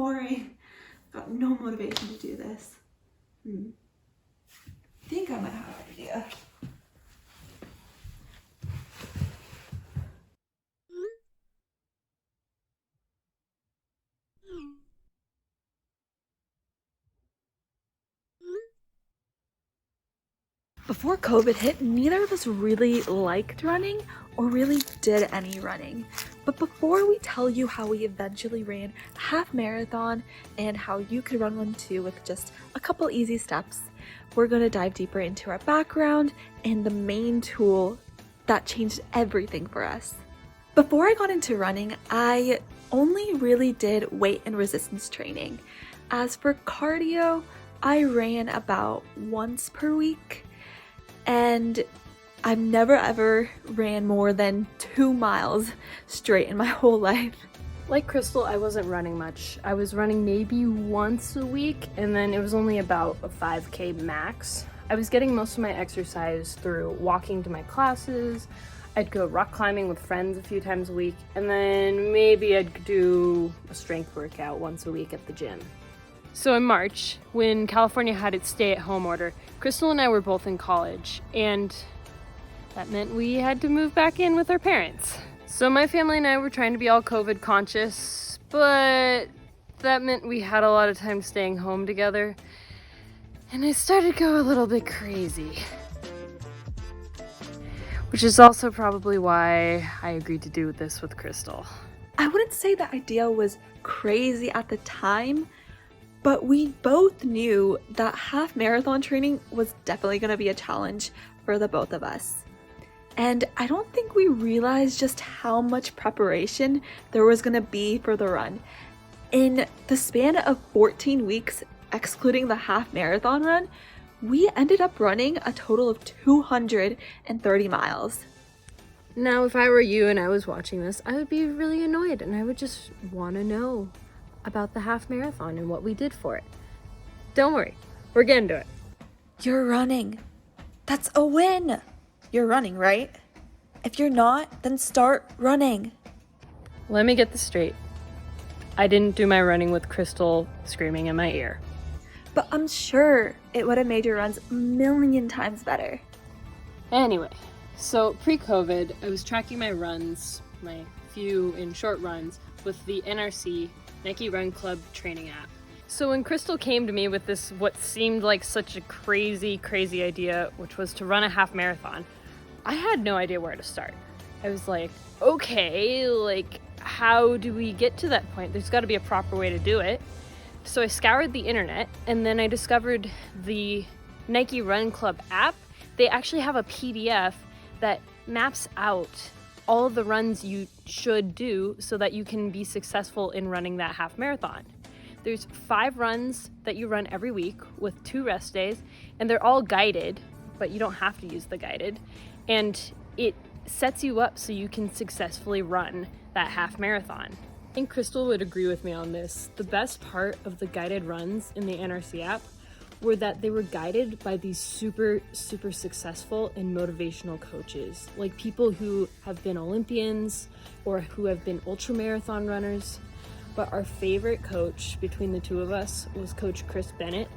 boring. I've got no motivation to do this. I think I might have an idea. Before COVID hit, neither of us really liked running or really did any running. But before we tell you how we eventually ran a half marathon and how you could run one too with just a couple easy steps, we're going to dive deeper into our background and the main tool that changed everything for us. Before I got into running, I only really did weight and resistance training. As for cardio, I ran about once per week. And I've never ever ran more than 2 miles straight in my whole life. Like Crystal, I wasn't running much. I was running maybe once a week, and then it was only about a 5K max. I was getting most of my exercise through walking to my classes. I'd go rock climbing with friends a few times a week, and then maybe I'd do a strength workout once a week at the gym. So in March, when California had its stay-at-home order, Crystal and I were both in college, and that meant we had to move back in with our parents. So my family and I were trying to be all COVID conscious, but that meant we had a lot of time staying home together, and I started to go a little bit crazy. Which is also probably why I agreed to do this with Crystal. I wouldn't say the idea was crazy at the time, but we both knew that half marathon training was definitely going to be a challenge for the both of us. And I don't think we realized just how much preparation there was going to be for the run. In the span of 14 weeks, excluding the half marathon run, we ended up running a total of 230 miles. Now, if I were you and I was watching this, I would be really annoyed, and I would just want to know about the half marathon and what we did for it. Don't worry, we're getting to it. You're running. That's a win. You're running, right? If you're not, then start running. Let me get this straight. I didn't do my running with Crystal screaming in my ear. But I'm sure it would have made your runs a million times better. Anyway, so pre-COVID, I was tracking my runs, my few and short runs, with the NRC Nike Run Club training app. So when Crystal came to me with this, what seemed like such a crazy idea, which was to run a half marathon, I had no idea where to start. I was like, okay, how do we get to that point? There's gotta be a proper way to do it. So I scoured the internet, and then I discovered the Nike Run Club app. They actually have a PDF that maps out all of the runs you should do so that you can be successful in running that half marathon. There's 5 runs that you run every week with 2 rest days, and they're all guided, but you don't have to use the guided. And it sets you up so you can successfully run that half marathon. I think Crystal would agree with me on this. The best part of the guided runs in the NRC app were that they were guided by these super successful and motivational coaches, like people who have been Olympians or who have been ultramarathon runners. But our favorite coach between the two of us was Coach Chris Bennett.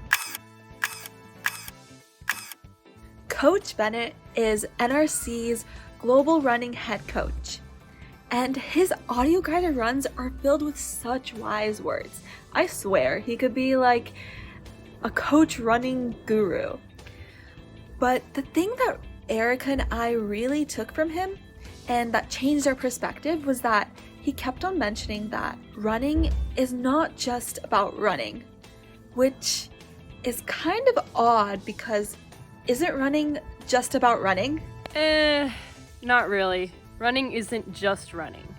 Coach Bennett is NRC's global running head coach, and his audio guided runs are filled with such wise words. I swear he could be like a coach running guru. But the thing that Erica and I really took from him and that changed our perspective was that he kept on mentioning that running is not just about running, which is kind of odd because isn't running just about running? Not really. Running isn't just running.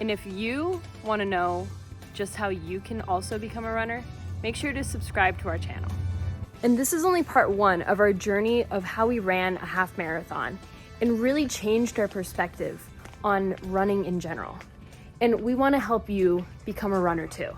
And if you want to know just how you can also become a runner, make sure to subscribe to our channel. And this is only part 1 of our journey of how we ran a half marathon and really changed our perspective on running in general. And we want to help you become a runner too.